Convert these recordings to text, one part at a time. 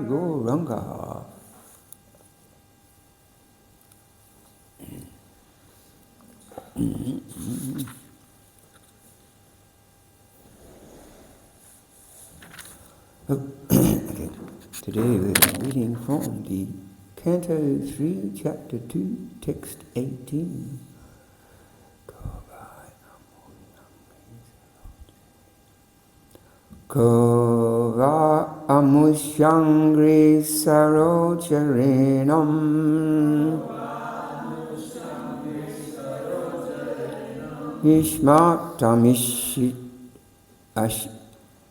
Gauranga. Okay. Today we're reading from the Canto 3, Chapter 2, Text 18. Kova amusyangri sarocharenam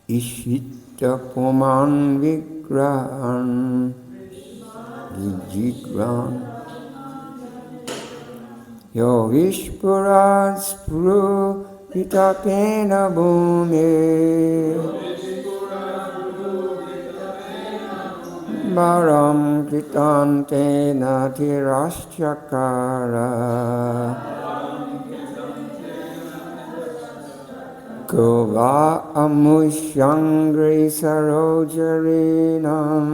ishita puman vigrahan vijigran yo vishpurat spru vitapena bhume Maram Kritante Natiraschakara Kova Amushangri Sarojarinam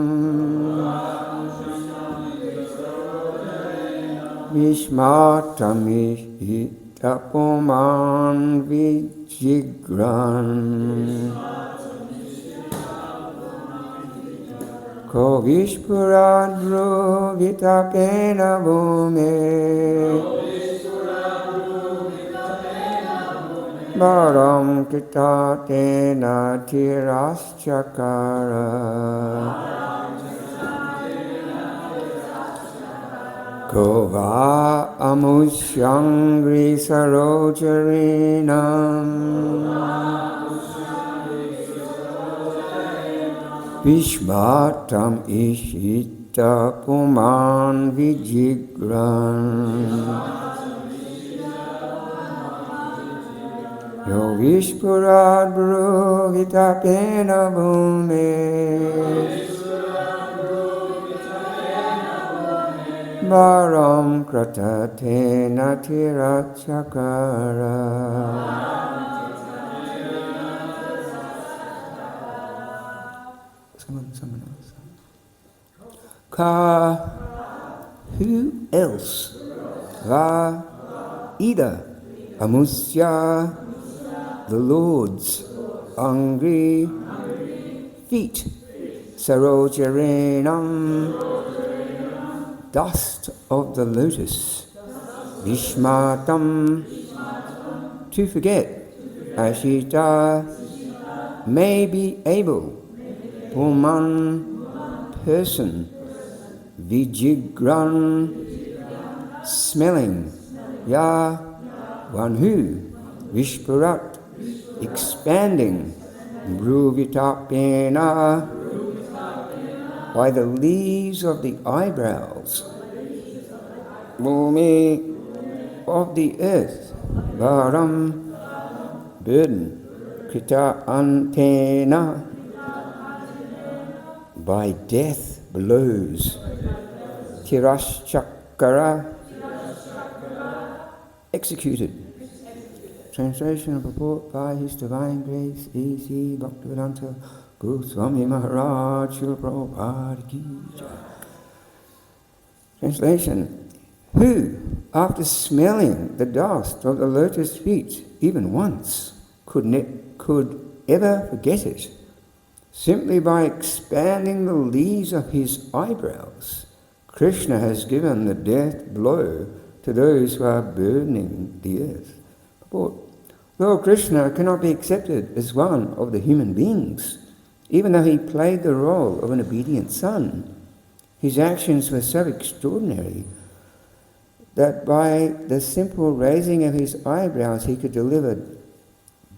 Vishmatapuman Vijigran Ko Vishpuradru Vitapena Bhume Maram Kitatena Tiraschakara Kova Amusyangri Sarojarinam Vishmatam ishita puman vijigran Yo vishpuradru vitapena bhume Varam kratatena tirachakara Someone else. Ka, who else? Va, Ida, Amusya, the Lord's, Angri, feet, Sarojarenam, dust of the lotus, Vishmatam, to forget, Ashita, may be able, Puman, person, Vijigran, smelling, Ya, one who, Vishpurat, expanding, Bruvitapena, by the leaves of the eyebrows, Bhumi, of the earth, Varam, burden, Krita antena, by death blows, Tirashchakara, executed. Translation of purport by His Divine Grace A.C. Bhaktivedanta Goswami Maharaj Srila Prabhupada Ki Jai. Translation: who, after smelling the dust of the lotus feet even once, could ever forget it? Simply by expanding the leaves of his eyebrows, Krishna has given the death blow to those who are burdening the earth. But though Krishna cannot be accepted as one of the human beings, even though he played the role of an obedient son, his actions were so extraordinary that by the simple raising of his eyebrows he could deliver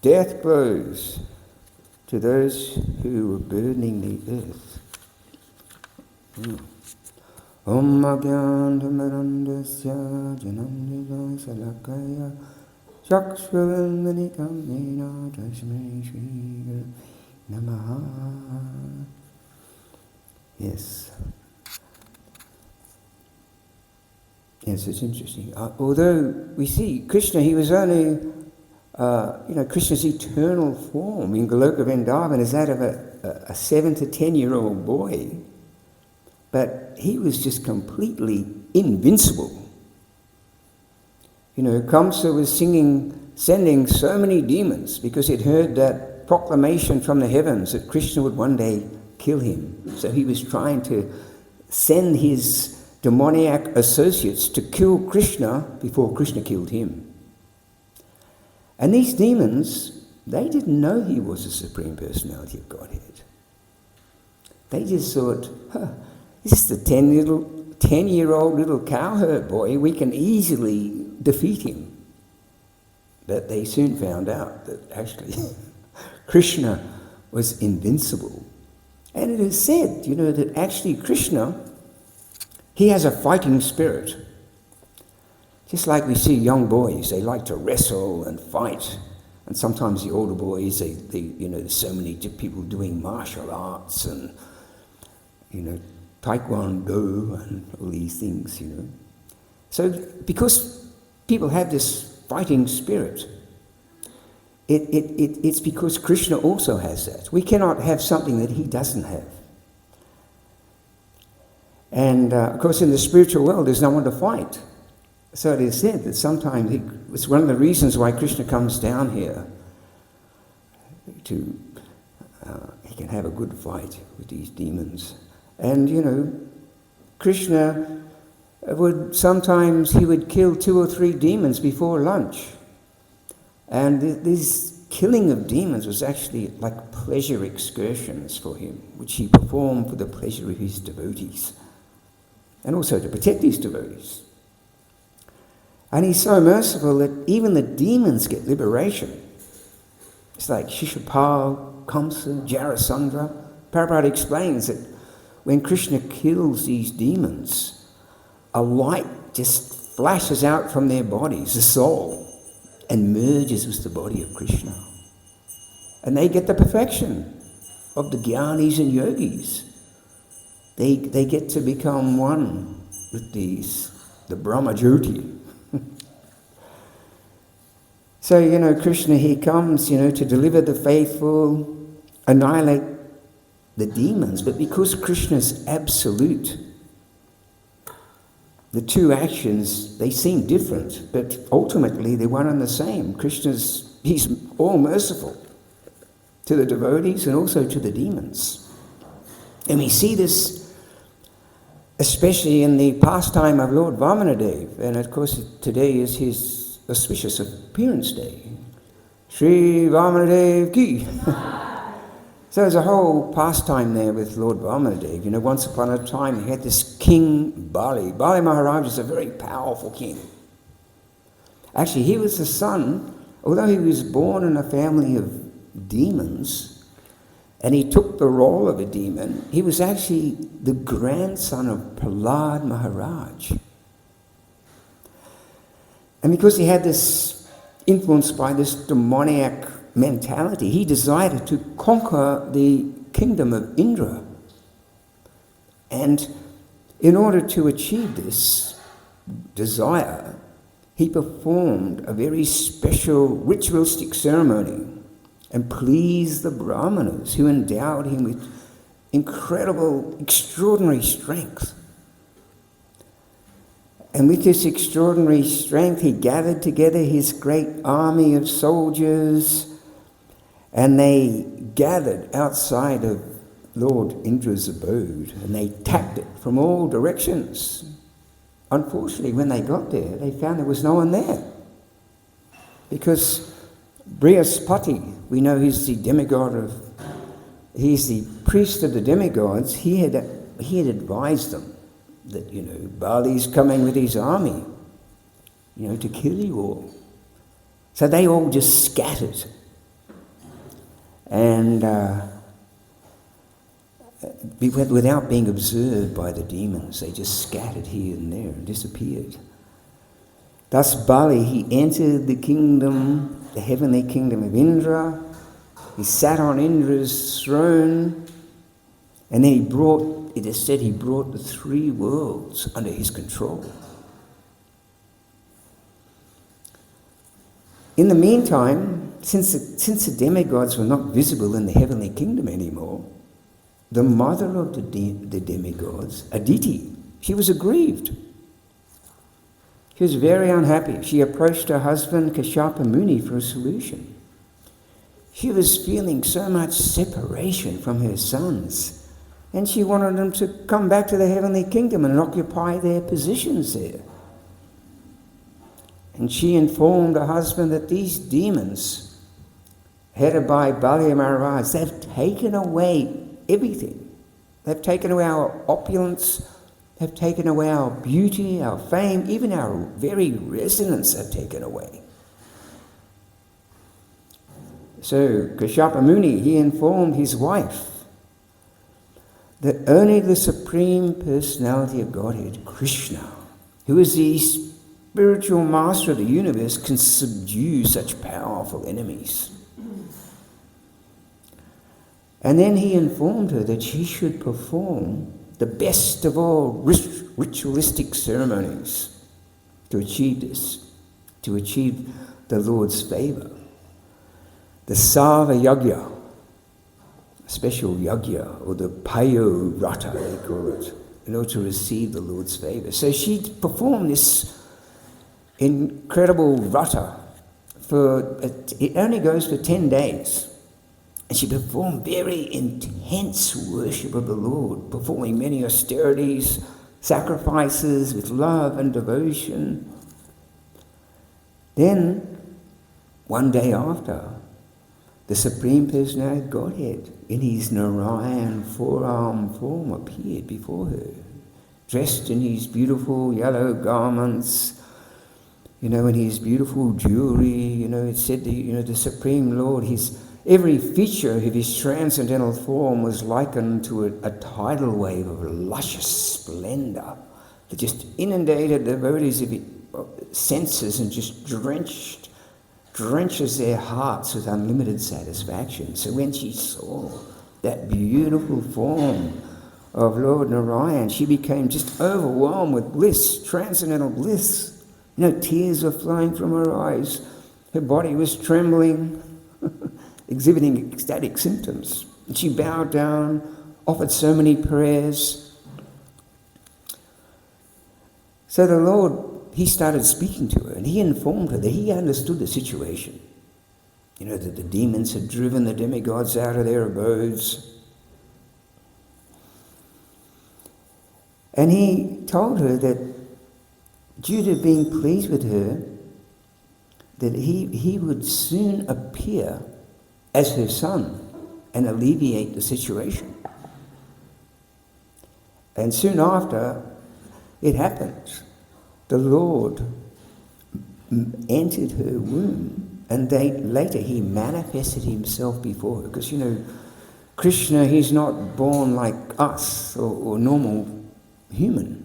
death blows to those who were burdening the earth. Om Agyantamarandasya Janandita Salakaya Chakshravamanitam Mena Tasmai Shri Guru Namaha. Yes. Yes, it's interesting. Although we see Krishna, he was only, Krishna's eternal form in Goloka Vrindavan is that of a 7 to 10-year-old boy. But he was just completely invincible. Kamsa was sending so many demons because he'd heard that proclamation from the heavens that Krishna would one day kill him. So he was trying to send his demoniac associates to kill Krishna before Krishna killed him. And these demons, they didn't know he was the Supreme Personality of Godhead. They just thought, this is the 10-year-old little cowherd boy, we can easily defeat him. But they soon found out that actually Krishna was invincible. And it is said, that actually Krishna, he has a fighting spirit. Just like we see young boys, they like to wrestle and fight. And sometimes the older boys, there's so many people doing martial arts and, taekwondo and all these things, So because people have this fighting spirit, it's because Krishna also has that. We cannot have something that he doesn't have. And, of course, in the spiritual world, there's no one to fight. So it is said that sometimes it's one of the reasons why Krishna comes down here to he can have a good fight with these demons. And, Krishna sometimes he would kill 2 or 3 demons before lunch. And this killing of demons was actually like pleasure excursions for him, which he performed for the pleasure of his devotees. And also to protect his devotees. And he's so merciful that even the demons get liberation. It's like Shishupal, Kamsa, Jarasandha. Prabhupada explains that when Krishna kills these demons, a light just flashes out from their bodies, the soul, and merges with the body of Krishna. And they get the perfection of the Gyanis and Yogis. They get to become one with the Brahma Jyoti. So, Krishna, he comes, to deliver the faithful, annihilate the demons. But because Krishna's absolute, the two actions, they seem different, but ultimately they're one and the same. He's all merciful to the devotees and also to the demons. And we see this especially in the pastime of Lord Vamanadev. And of course today is his auspicious appearance day. Sri Vamanadev ki. So there's a whole pastime there with Lord Vamanadev. Once upon a time he had this king Bali. Bali Maharaj is a very powerful king. Actually, he was the son, although he was born in a family of demons, and he took the role of a demon, he was actually the grandson of Prahlad Maharaj. And because he had this influence by this demoniac mentality, he decided to conquer the kingdom of Indra. And in order to achieve this desire, he performed a very special ritualistic ceremony and pleased the Brahmanas, who endowed him with incredible, extraordinary strength. And with this extraordinary strength, he gathered together his great army of soldiers, and they gathered outside of Lord Indra's abode, and they attacked it from all directions. Unfortunately, when they got there, they found there was no one there. Because Brihaspati, we know he's the he's the priest of the demigods, he had advised them that, Bali's coming with his army, to kill you all. So they all just scattered. And without being observed by the demons, they just scattered here and there and disappeared. Thus Bali, he entered the kingdom, the heavenly kingdom of Indra. He sat on Indra's throne, and then it is said he brought the 3 worlds under his control. In the meantime, since the demigods were not visible in the heavenly kingdom anymore, the mother of the demigods, Aditi, she was aggrieved. She was very unhappy. She approached her husband Kashyapa Muni for a solution. She was feeling so much separation from her sons, and she wanted them to come back to the heavenly kingdom and occupy their positions there. And she informed her husband that these demons, headed by Bali Maharaj, they've taken away everything. They've taken away our opulence, they've taken away our beauty, our fame, even our very residence they've taken away. So Kashyapa Muni, he informed his wife that only the Supreme Personality of Godhead, Krishna, who is the spiritual master of the universe, can subdue such powerful enemies. And then he informed her that she should perform the best of all ritualistic ceremonies to achieve this, to achieve the Lord's favour. The Sava Yagya, a special yagya, or the Payo Rata, they call it, in order to receive the Lord's favour. So she performed this incredible rata it only goes for 10 days. And she performed very intense worship of the Lord, performing many austerities, sacrifices with love and devotion. Then, one day after, the Supreme Personality of Godhead, in his Narayan four-arm form, appeared before her, dressed in his beautiful yellow garments, in his beautiful jewelry. It said the Supreme Lord, every feature of his transcendental form was likened to a tidal wave of luscious splendor that just inundated the devotees' senses and just drenches their hearts with unlimited satisfaction. So when she saw that beautiful form of Lord Narayan, she became just overwhelmed with bliss, transcendental bliss. Tears were flowing from her eyes. Her body was trembling, exhibiting ecstatic symptoms. And she bowed down, offered so many prayers. So the Lord, he started speaking to her, and he informed her that he understood the situation. That the demons had driven the demigods out of their abodes. And he told her that due to being pleased with her, that he would soon appear as her son and alleviate the situation. And soon after, it happened. The Lord entered her womb, and later he manifested himself before her. Because, Krishna, he's not born like us or normal human.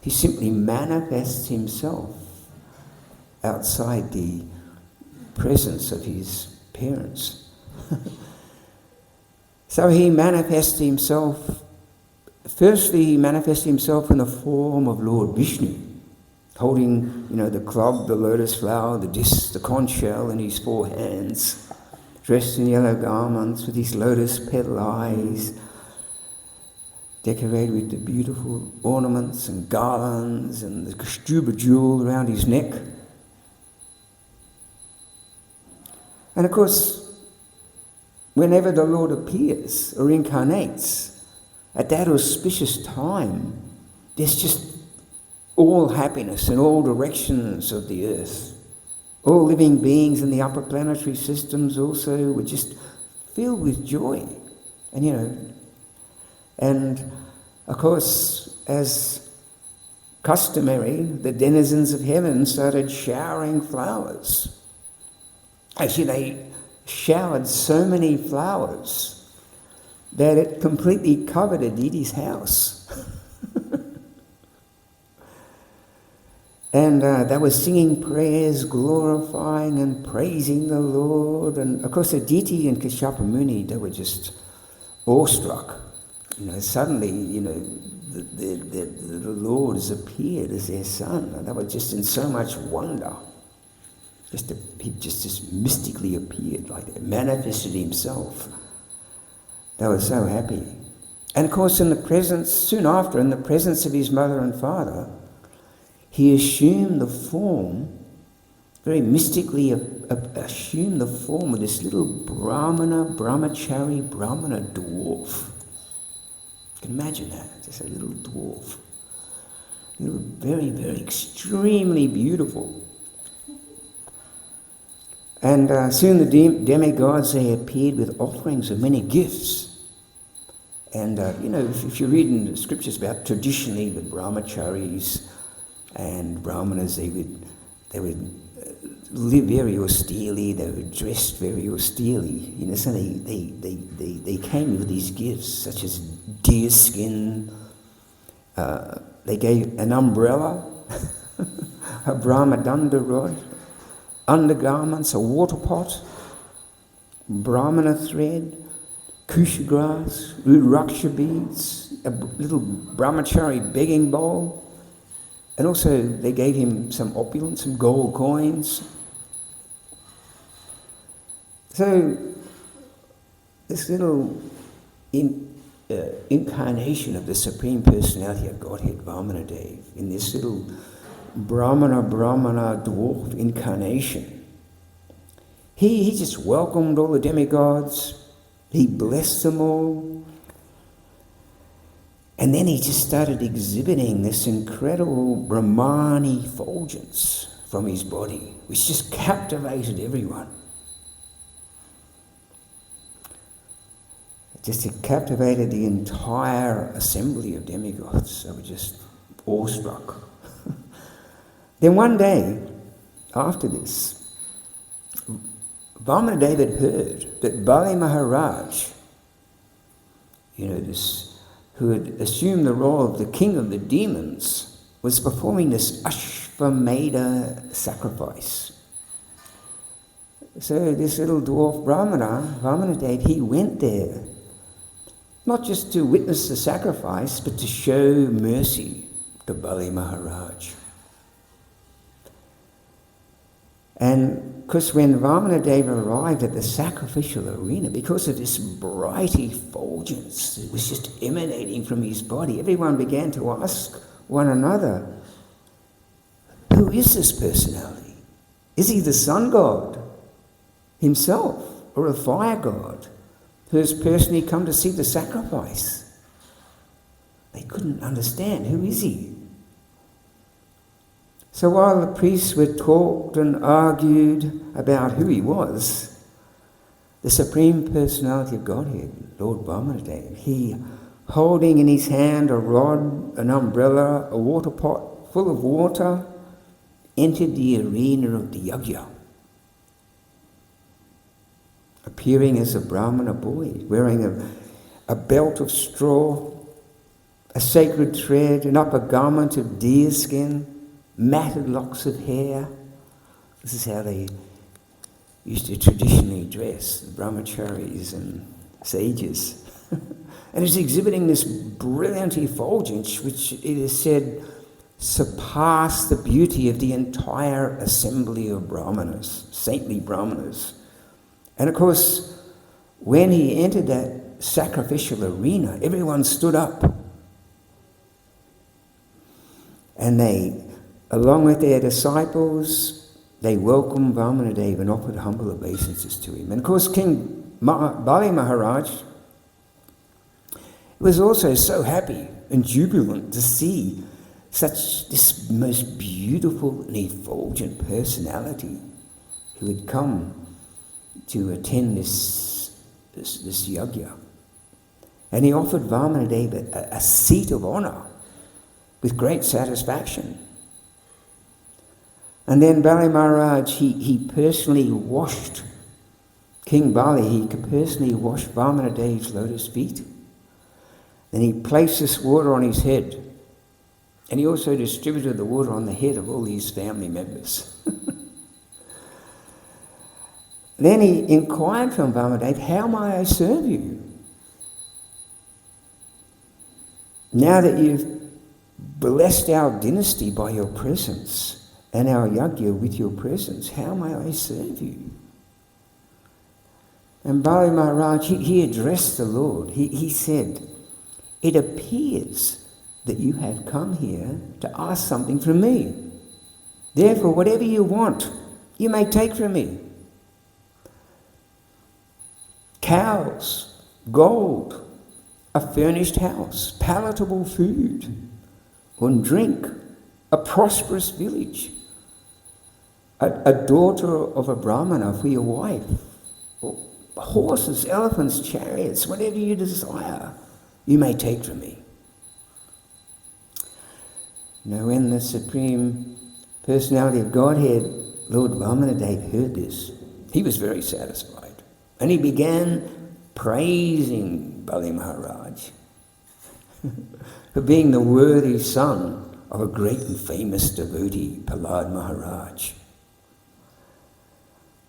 He simply manifests himself outside the presence of his parents. So he manifests himself. Firstly, he manifests himself in the form of Lord Vishnu, holding, the club, the lotus flower, the disc, the conch shell in his 4 hands, dressed in yellow garments with his lotus petal eyes, decorated with the beautiful ornaments and garlands and the Kastuba jewel around his neck. And of course, whenever the Lord appears or incarnates, at that auspicious time, there's just all happiness in all directions of the earth. All living beings in the upper planetary systems also were just filled with joy. And of course, as customary, the denizens of heaven started showering flowers. Actually, they showered so many flowers that it completely covered Aditi's house. And they were singing prayers, glorifying and praising the Lord. And of course, Aditi and Kashyapa Muni, they were just awestruck. Suddenly, the Lord has appeared as their son. And they were just in so much wonder. He just mystically appeared like that, manifested himself. They were so happy. And of course, soon after, in the presence of his mother and father, he assumed the form, very mystically assumed the form of this little brahmachari dwarf. You can imagine that, just a little dwarf. Very, very extremely beautiful. And soon the demigods, they appeared with offerings of many gifts. And, if you read in the scriptures about traditionally the brahmacharis and brahmanas, they would live very austerely, they were dressed very austerely. So they came with these gifts, such as deer skin. They gave an umbrella, a brahmadanda rod, undergarments, a water pot, brahmana thread, kusha grass, rudraksha beads, a little brahmachari begging bowl, and also they gave him some opulence, some gold coins. So this little incarnation of the Supreme Personality of Godhead, Vamanadev, in this little Brahmana dwarf incarnation, he just welcomed all the demigods, he blessed them all, and then he just started exhibiting this incredible Brahmani effulgence from his body, which just captivated everyone. It captivated the entire assembly of demigods. They were just awestruck. Then one day, after this, Vamanadev had heard that Bali Maharaj, who had assumed the role of the king of the demons, was performing this Ashvamedha sacrifice. So this little dwarf Brahmana, Vamanadev, he went there, not just to witness the sacrifice, but to show mercy to Bali Maharaj. And because when Vamanadev arrived at the sacrificial arena, because of this bright effulgence that was just emanating from his body, everyone began to ask one another, who is this personality? Is he the sun god himself, or a fire god who has personally come to see the sacrifice? They couldn't understand, who is he? So while the priests were talked and argued about who he was, the Supreme Personality of Godhead, Lord Vamanadev, he, holding in his hand a rod, an umbrella, a water pot full of water, entered the arena of the yajna, appearing as a Brahmana boy, wearing a belt of straw, a sacred thread, an upper garment of deer skin, matted locks of hair. This is how they used to traditionally dress, the brahmacharis and sages. And it's exhibiting this brilliant effulgence, which it is said surpassed the beauty of the entire assembly of brahmanas, saintly brahmanas. And of course, when he entered that sacrificial arena, everyone stood up. And they, along with their disciples, they welcomed Vamanadev and offered humble obeisances to him. And of course, King Bali Maharaj was also so happy and jubilant to see this most beautiful and effulgent personality who had come to attend this yajna. And he offered Vamanadev a seat of honor with great satisfaction. And then Bali Maharaj, he personally washed, King Bali, he personally washed Vamanadev's lotus feet. Then he placed this water on his head. And he also distributed the water on the head of all his family members. Then he inquired from Vamanadev, how may I serve you? Now that you've blessed our dynasty by your presence, and our yajna with your presence. How may I serve you? And Bali Maharaj, he addressed the Lord. He said, it appears that you have come here to ask something from me. Therefore, whatever you want, you may take from me. Cows, gold, a furnished house, palatable food, and drink, a prosperous village, a daughter of a Brahmana for your wife, or horses, elephants, chariots, whatever you desire, you may take from me. Now when the Supreme Personality of Godhead, Lord Vamanadeva, heard this, he was very satisfied. And he began praising Bali Maharaj for being the worthy son of a great and famous devotee, Prahlad Maharaj.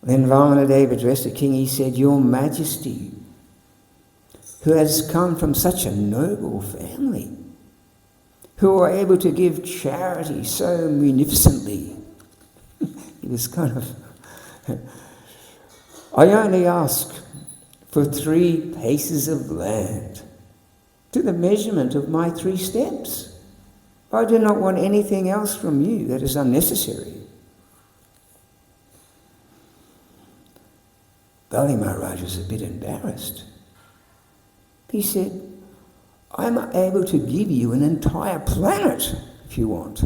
Then Vamanadeva addressed the king. He said, Your Majesty, who has come from such a noble family, who are able to give charity so munificently. He was kind of... I only ask for 3 paces of land to the measurement of my 3 steps. I do not want anything else from you that is unnecessary. Bali Maharaj was a bit embarrassed. He said, I'm able to give you an entire planet if you want,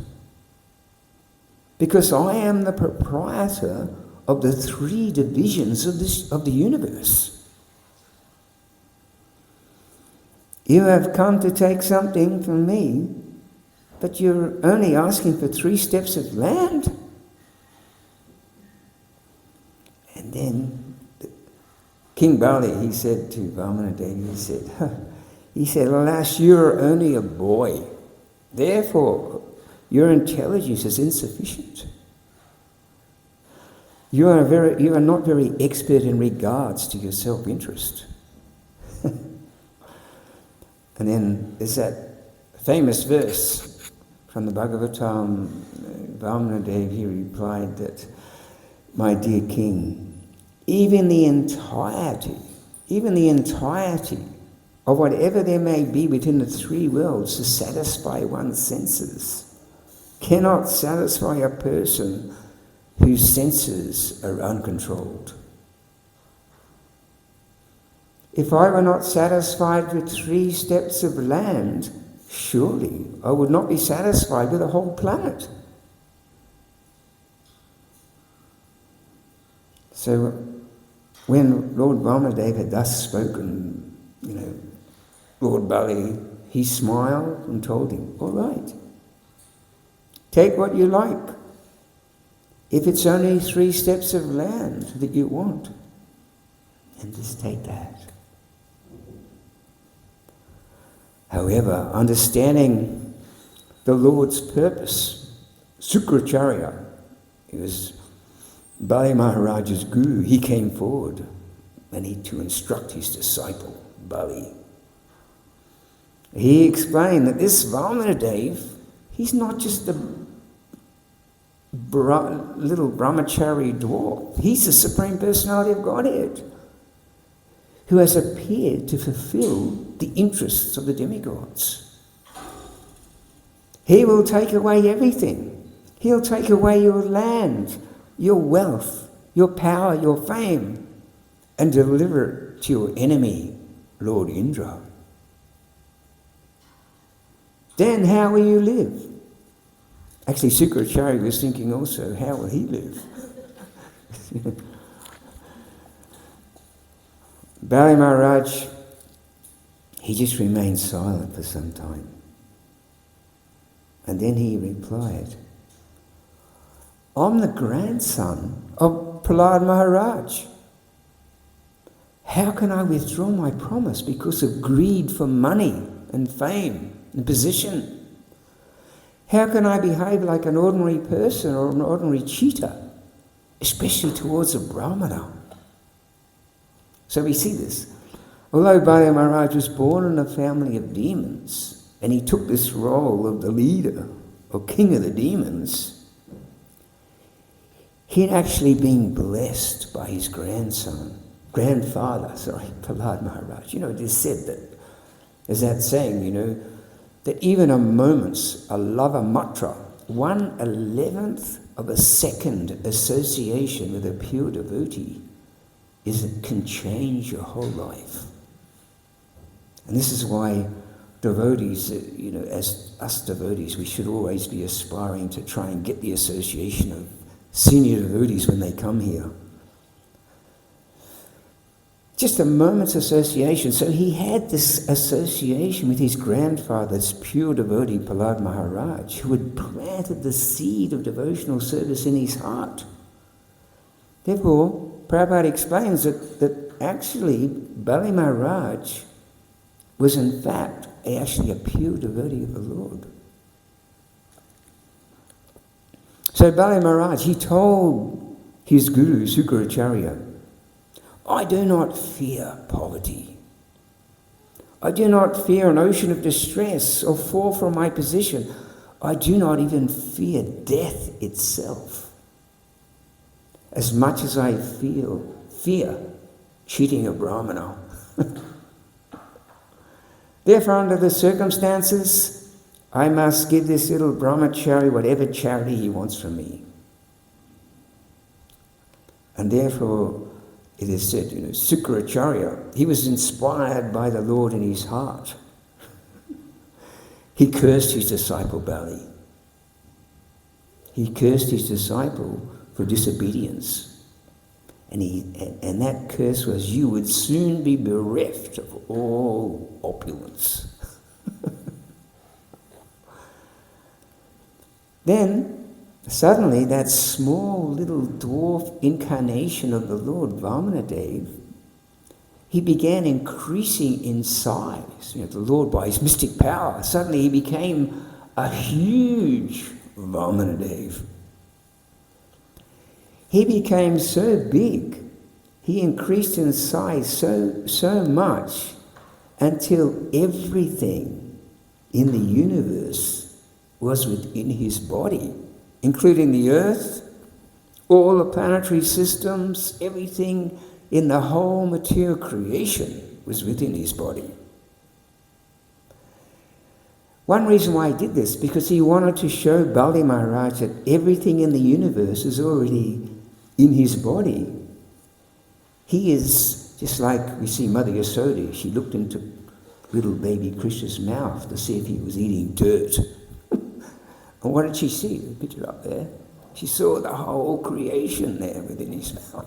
because I am the proprietor of the 3 divisions of the universe. You have come to take something from me, but you're only asking for 3 steps of land? And then King Bali, he said to Vamanadeva, he said, alas, you're only a boy. Therefore, your intelligence is insufficient. You are not very expert in regards to your self-interest. And then there's that famous verse from the Bhagavatam. Vamanadeva, he replied that, my dear king, even the entirety of whatever there may be within the 3 worlds to satisfy one's senses cannot satisfy a person whose senses are uncontrolled. If I were not satisfied with 3 steps of land, surely I would not be satisfied with a whole planet. So when Lord Vamanadeva had thus spoken, Lord Bali, he smiled and told him, all right, take what you like. If it's only 3 steps of land that you want, then just take that. However, understanding the Lord's purpose, Sukracharya, he was Bali Maharaj's guru, he came forward and to instruct his disciple, Bali. He explained that this Vamanadeva, he's not just a little brahmachari dwarf. He's the Supreme Personality of Godhead who has appeared to fulfill the interests of the demigods. He will take away everything. He'll take away your land, your wealth, your power, your fame, and deliver it to your enemy, Lord Indra. Then how will you live? Actually, Sukracharya was thinking also, how will he live? Bali Maharaj, he just remained silent for some time. And then he replied, I'm the grandson of Prahlad Maharaj. How can I withdraw my promise because of greed for money and fame and position? How can I behave like an ordinary person or an ordinary cheater, especially towards a Brahmana? So we see this. Although Bali Maharaj was born in a family of demons, and he took this role of the leader or king of the demons, he'd actually been blessed by his grandfather, Prahlad Maharaj. It is said that, there's that saying, that even a lava matra, 1/11th of a second association with a pure devotee can change your whole life. And this is why devotees, as us devotees, we should always be aspiring to try and get the association of senior devotees when they come here. Just a moment's association. So he had this association with his grandfather's pure devotee, Prahlad Maharaj, who had planted the seed of devotional service in his heart. Therefore, Prabhupada explains that actually Bali Maharaj was in fact actually a pure devotee of the Lord. So Bali Maharaj, he told his guru, Sukaracharya, I do not fear poverty. I do not fear an ocean of distress or fall from my position. I do not even fear death itself, as much as I fear cheating a brahmana. Therefore, under the circumstances, I must give this little brahmachari whatever charity he wants from me. And therefore, it is said, Sukaracharya, he was inspired by the Lord in his heart. He cursed his disciple Bali. He cursed his disciple for disobedience. And that curse was, you would soon be bereft of all opulence. Then, suddenly, that small little dwarf incarnation of the Lord, Vamanadev, he began increasing in size. The Lord, by his mystic power, suddenly he became a huge Vamanadev. He became so big, he increased in size so much until everything in the universe was within his body, including the earth, all the planetary systems, everything in the whole material creation was within his body. One reason why he did this, because he wanted to show Bali Maharaj that everything in the universe is already in his body. He is just like we see Mother Yasoda. She looked into little baby Krishna's mouth to see if he was eating dirt. And what did she see? The picture up there. She saw the whole creation there within his mouth.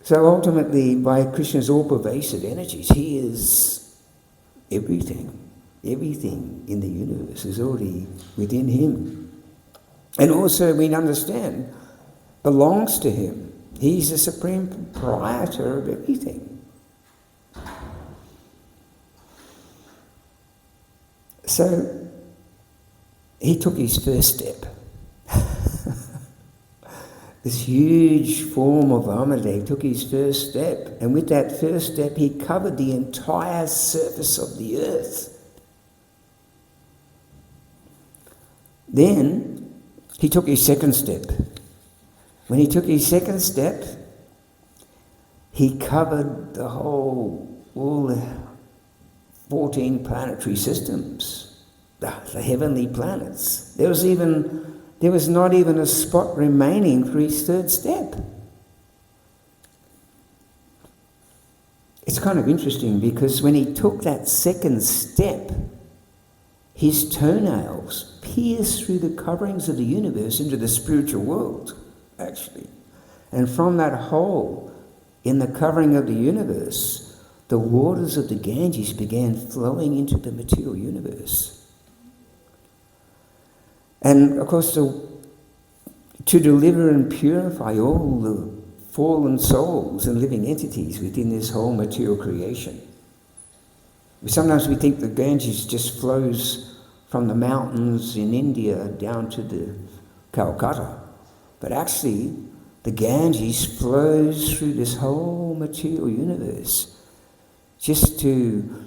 So ultimately, by Krishna's all-pervasive energies, he is everything. Everything in the universe is already within him. And also, we understand, belongs to him. He's the supreme proprietor of everything. So, he took his first step. This huge form of Vamanadev took his first step, and with that first step, he covered the entire surface of the earth. Then, he took his second step. When he took his second step, he covered all the 14 planetary systems, the heavenly planets. There was not even a spot remaining for his third step. It's kind of interesting because when he took that second step, his toenails pierced through the coverings of the universe into the spiritual world, actually. And from that hole in the covering of the universe, the waters of the Ganges began flowing into the material universe. And of course, to deliver and purify all the fallen souls and living entities within this whole material creation. Sometimes we think the Ganges just flows from the mountains in India down to the Calcutta. But actually, the Ganges flows through this whole material universe just to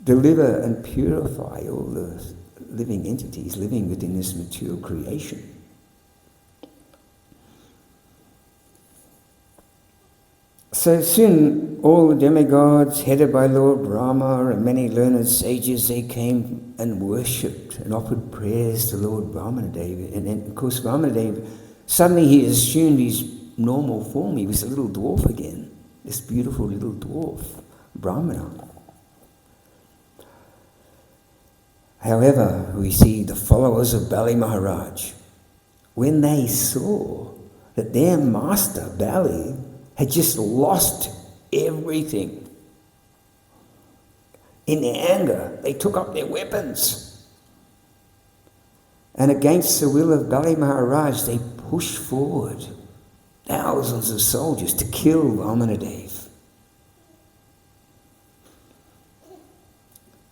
deliver and purify all the living entities living within this material creation. So soon all the demigods, headed by Lord Brahma and many learned sages, they came and worshipped and offered prayers to Lord Vamanadeva. And then, of course, Vamanadeva, suddenly he assumed his normal form. He was a little dwarf again, this beautiful little dwarf, Brahmana. However, we see the followers of Bali Maharaj, when they saw that their master, Bali, had just lost everything, in their anger, they took up their weapons. And against the will of Bali Maharaj, they pushed forward thousands of soldiers to kill Vamanadeva. It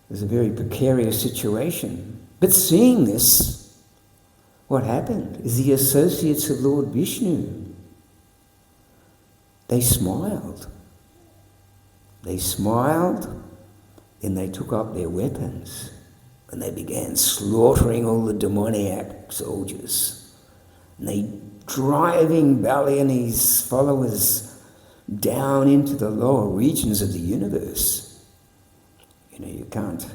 was a very precarious situation. But seeing this, what happened is the associates of Lord Vishnu, they smiled. They smiled and they took up their weapons and they began slaughtering all the demoniac soldiers. And they driving Bali and his followers down into the lower regions of the universe. You know, you can't,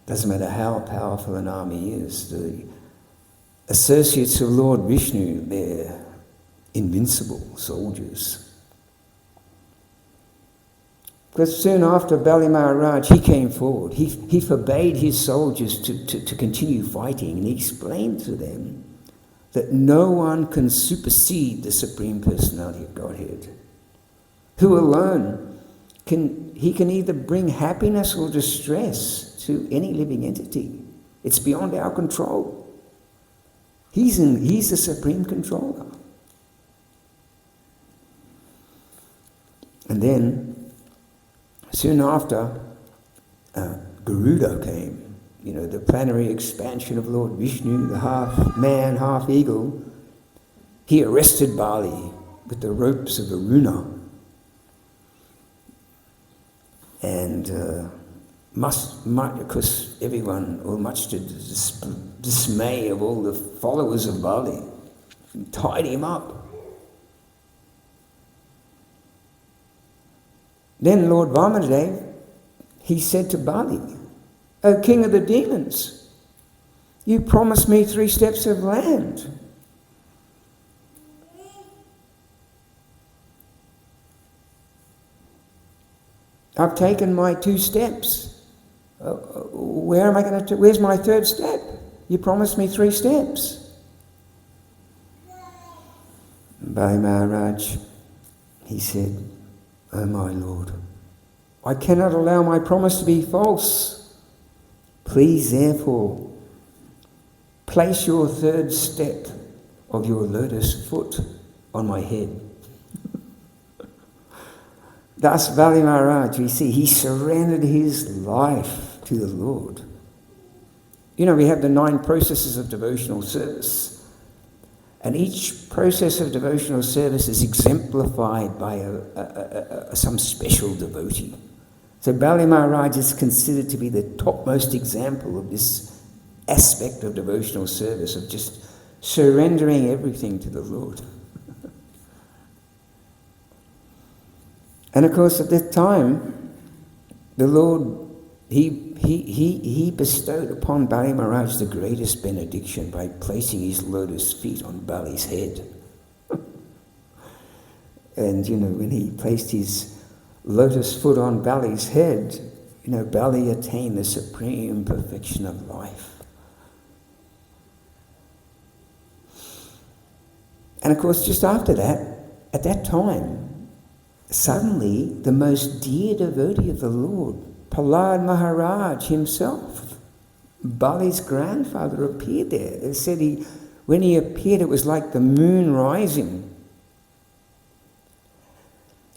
doesn't matter how powerful an army is, the associates of Lord Vishnu, they're invincible soldiers. Because soon after Bali Maharaj, he came forward. He forbade his soldiers to continue fighting, and he explained to them that no one can supersede the Supreme Personality of Godhead, who alone can either bring happiness or distress to any living entity. It's beyond our control. He's the supreme controller. And then, soon after, Garuda came. You know, the planetary expansion of Lord Vishnu, the half man, half eagle. He arrested Bali with the ropes of Varuna. And because everyone, or much to the dismay of all the followers of Bali, tied him up. Then Lord Vamanadeva, he said to Bali, "O king of the demons, you promised me 3 steps of land. I've taken my 2 steps. Where's my 3rd step? You promised me 3 steps." Bali Maharaj, he said, "O my Lord, I cannot allow my promise to be false. Please, therefore, place your 3rd step of your lotus foot on my head." Thus, Bali Maharaj, we see, he surrendered his life to the Lord. You know, we have the 9 processes of devotional service. And each process of devotional service is exemplified by some special devotee. So Bali Maharaj is considered to be the topmost example of this aspect of devotional service, of just surrendering everything to the Lord. And of course, at that time, the Lord, he bestowed upon Bali Maharaj the greatest benediction by placing his lotus feet on Bali's head. And, you know, when he placed his lotus foot on Bali's head, you know, Bali attained the supreme perfection of life. And of course, just after that, at that time, suddenly the most dear devotee of the Lord, Prahlad Maharaj himself, Bali's grandfather, appeared there. They said when he appeared, it was like the moon rising.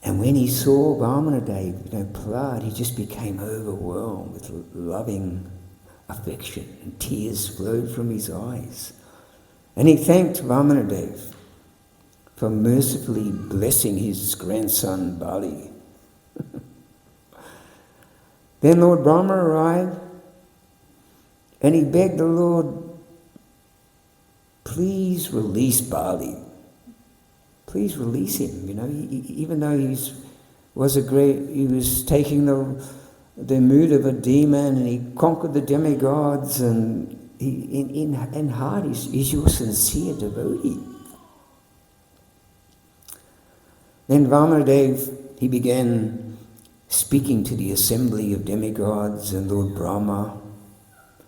And when he saw Vamanadeva, you know, Prahlad, he just became overwhelmed with loving affection, and tears flowed from his eyes. And he thanked Vamanadeva for mercifully blessing his grandson Bali. Then Lord Brahma arrived, and he begged the Lord, "Please release Bali. please release him. Even though he was taking the mood of a demon, and he conquered the demigods, and in heart he's your sincere devotee. Then Vamadev, he began speaking to the assembly of demigods and Lord Brahma.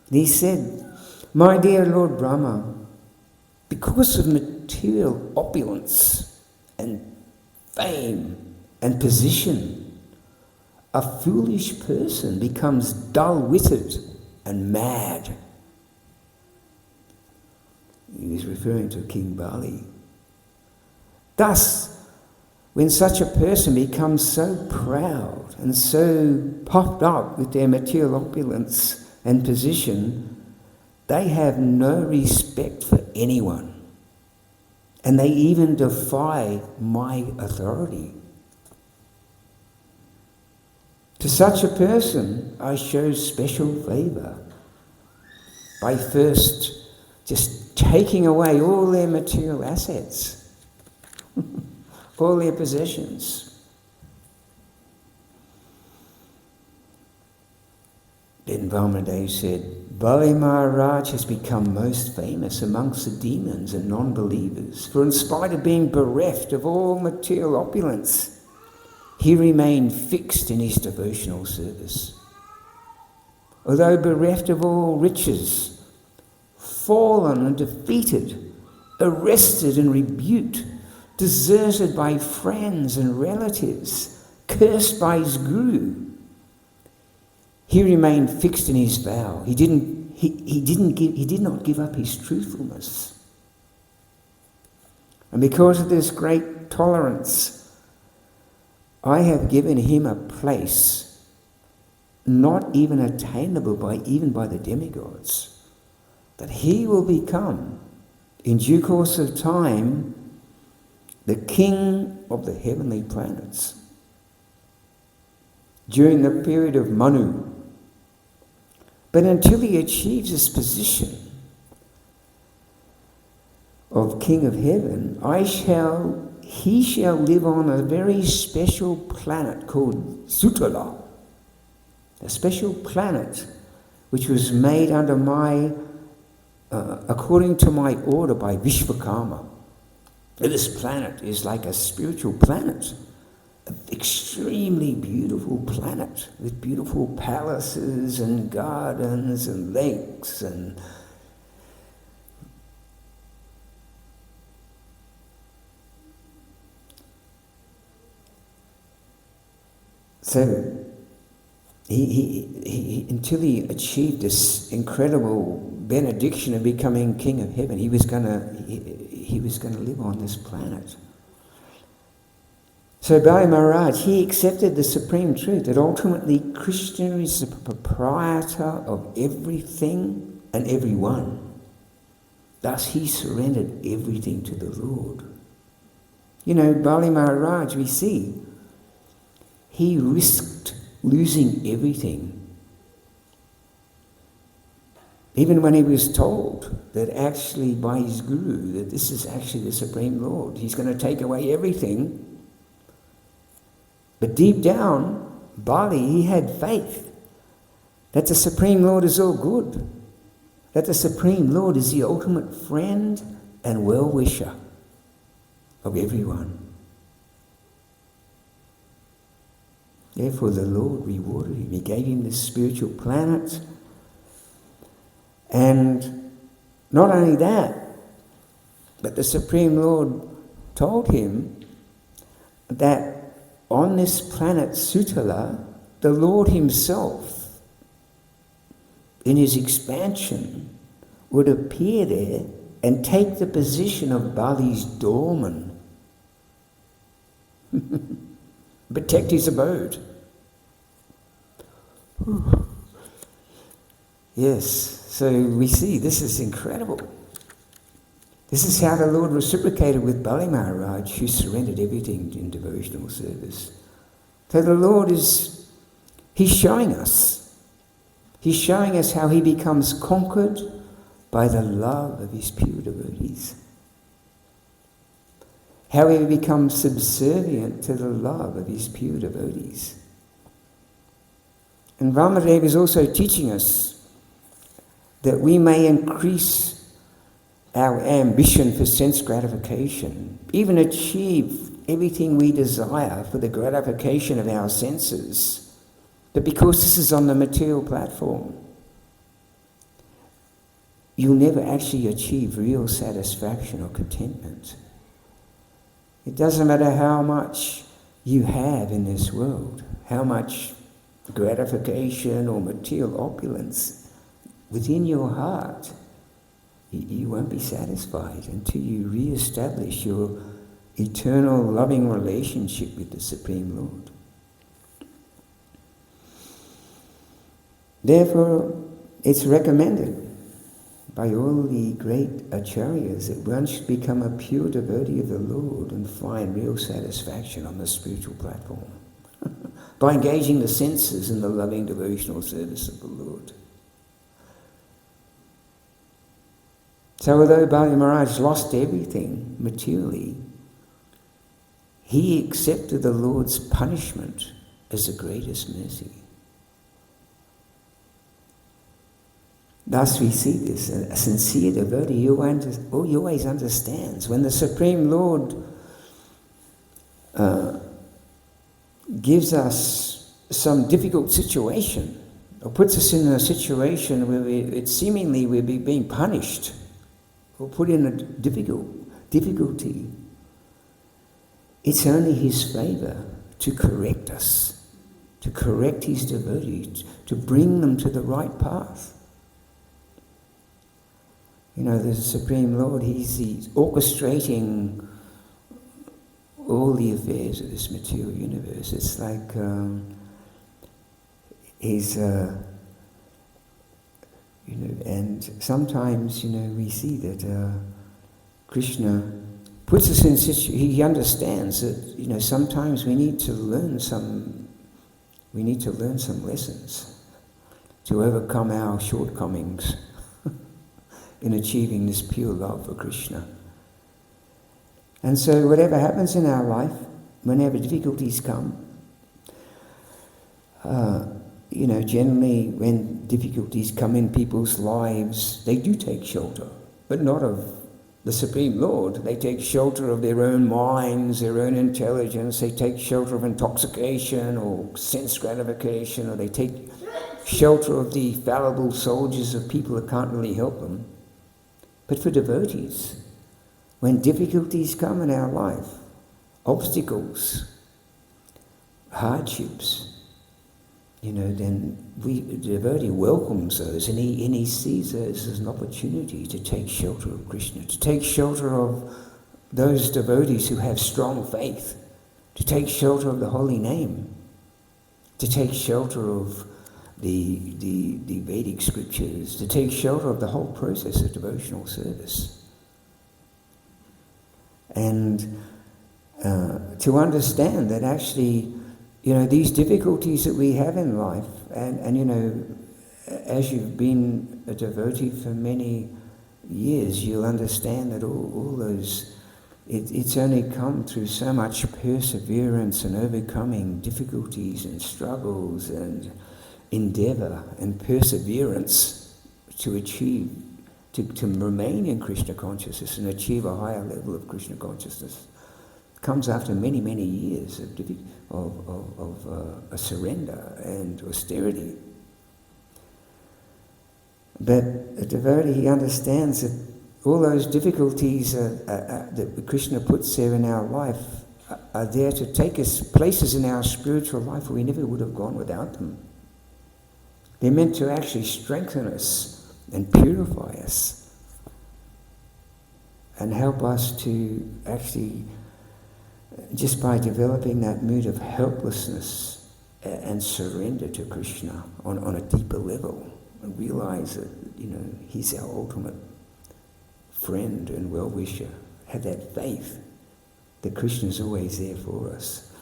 And he said, "My dear Lord Brahma, because of material opulence and fame and position, a foolish person becomes dull-witted and mad." He was referring to King Bali. Thus, when such a person becomes so proud and so puffed up with their material opulence and position, they have no respect for anyone, and they even defy my authority. To such a person, I show special favour by first just taking away all their material assets, all their possessions. Then Vamadev said, "Bali Maharaj has become most famous amongst the demons and non-believers, for in spite of being bereft of all material opulence, he remained fixed in his devotional service. Although bereft of all riches, fallen and defeated, arrested and rebuked, deserted by friends and relatives, cursed by his guru, he remained fixed in his vow. He did not give up his truthfulness. And because of this great tolerance, I have given him a place not even attainable even by the demigods, that he will become, in due course of time, the king of the heavenly planets. During the period of Manu. But until he achieves this position of king of heaven, he shall live on a very special planet called Sutala, a special planet which was made under according to my order by Vishvakarma. This planet is like a spiritual planet, an extremely beautiful planet with beautiful palaces and gardens and lakes and so he until he achieved this incredible benediction of becoming king of heaven, he was going to live on this planet. So Bali Maharaj, he accepted the supreme truth that ultimately Krishna is the proprietor of everything and everyone. Thus he surrendered everything to the Lord. Bali Maharaj, we see, he risked losing everything. Even when he was told that actually by his guru, that this is actually the Supreme Lord, he's going to take away everything. But deep down, Bali, he had faith that the Supreme Lord is all good, that the Supreme Lord is the ultimate friend and well-wisher of everyone. Therefore the Lord rewarded him. He gave him this spiritual planet. And not only that, but the Supreme Lord told him that on this planet Sutala, the Lord himself, in his expansion, would appear there and take the position of Bali's doorman, protect his abode. Yes, so we see this is incredible. This is how the Lord reciprocated with Bali Maharaj, who surrendered everything in devotional service. So the Lord he's showing us. He's showing us how he becomes conquered by the love of his pure devotees. how we become subservient to the love of his pure devotees. And Brahmadev is also teaching us that we may increase our ambition for sense gratification, even achieve everything we desire for the gratification of our senses. But because this is on the material platform, you'll never actually achieve real satisfaction or contentment. It doesn't matter how much you have in this world, how much gratification or material opulence within your heart, you won't be satisfied until you re-establish your eternal loving relationship with the Supreme Lord. Therefore, it's recommended by all the great acharyas that one should become a pure devotee of the Lord and find real satisfaction on the spiritual platform by engaging the senses in the loving devotional service of the Lord. So although Bali Maharaj lost everything materially, he accepted the Lord's punishment as the greatest mercy. Thus we see this, a sincere devotee he always understands when the Supreme Lord gives us some difficult situation, or puts us in a situation where we're being punished, or put in a difficulty. It's only his favour to correct us, to correct his devotees, to bring them to the right path. You know, the Supreme Lord, he's orchestrating all the affairs of this material universe. It's like and sometimes, we see that Krishna puts us in he understands that, sometimes we need to learn some lessons to overcome our shortcomings in achieving this pure love for Krishna. And so whatever happens in our life, whenever difficulties come, generally when difficulties come in people's lives, they do take shelter, but not of the Supreme Lord. They take shelter of their own minds, their own intelligence. They take shelter of intoxication or sense gratification, or they take shelter of the fallible soldiers of people that can't really help them. But for devotees, when difficulties come in our life, obstacles, hardships, then the devotee welcomes those, and he sees those as an opportunity to take shelter of Krishna, to take shelter of those devotees who have strong faith, to take shelter of the holy name, to take shelter of the Vedic scriptures, to take shelter of the whole process of devotional service. And to understand that actually, these difficulties that we have in life, and as you've been a devotee for many years, you'll understand that all those, it's only come through so much perseverance and overcoming difficulties and struggles and endeavour and perseverance to achieve, to remain in Krishna consciousness and achieve a higher level of Krishna consciousness. It comes after many, many years of a surrender and austerity. But a devotee, he understands that all those difficulties that Krishna puts there in our life are there to take us places in our spiritual life where we never would have gone without them. They're meant to actually strengthen us and purify us and help us to actually, just by developing that mood of helplessness and surrender to Krishna on a deeper level, and realize that, he's our ultimate friend and well-wisher. Have that faith that Krishna's always there for us,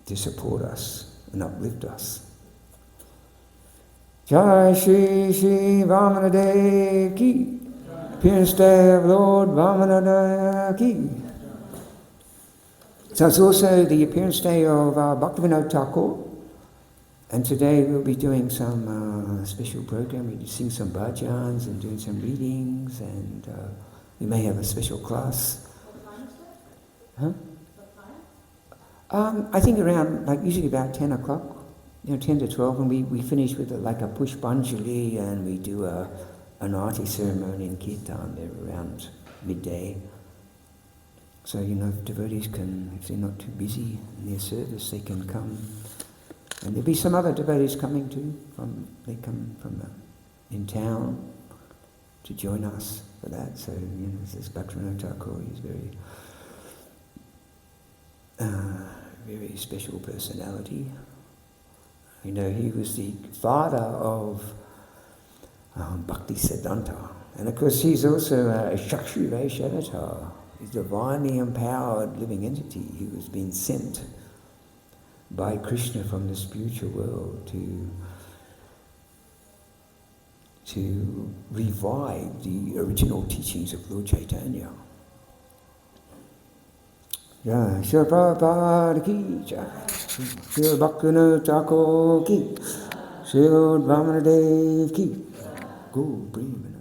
to support us and uplift us. Jai Shri Shri Vamana Dev Ki. Appearance Day of Lord Vamananda Ki. So it's also the appearance day of Bhaktivinoda Thakur, and today we'll be doing some special program. We'll sing some bhajans and doing some readings, and we may have a special class. Huh? I think around, usually about 10 o'clock, 10 to 12, and we finish with a Pushpanjali, and we do an arti ceremony in Kirtan there around midday. So, if devotees can, if they're not too busy in their service, they can come. And there'll be some other devotees coming too. They come from in town to join us for that. So, this Bhaktivinoda Thakur is very special personality. He was the father of Bhakti Siddhanta. And of course, he's also a Chakshu Vaishavatar. He's a divinely empowered living entity who has been sent by Krishna from the spiritual world to revive the original teachings of Lord Chaitanya. Jai Shri Prabhupada ki jai, Shri Bhaktivinoda Thakur ki, Shri Lord Vamananda ki, Go Brahmana.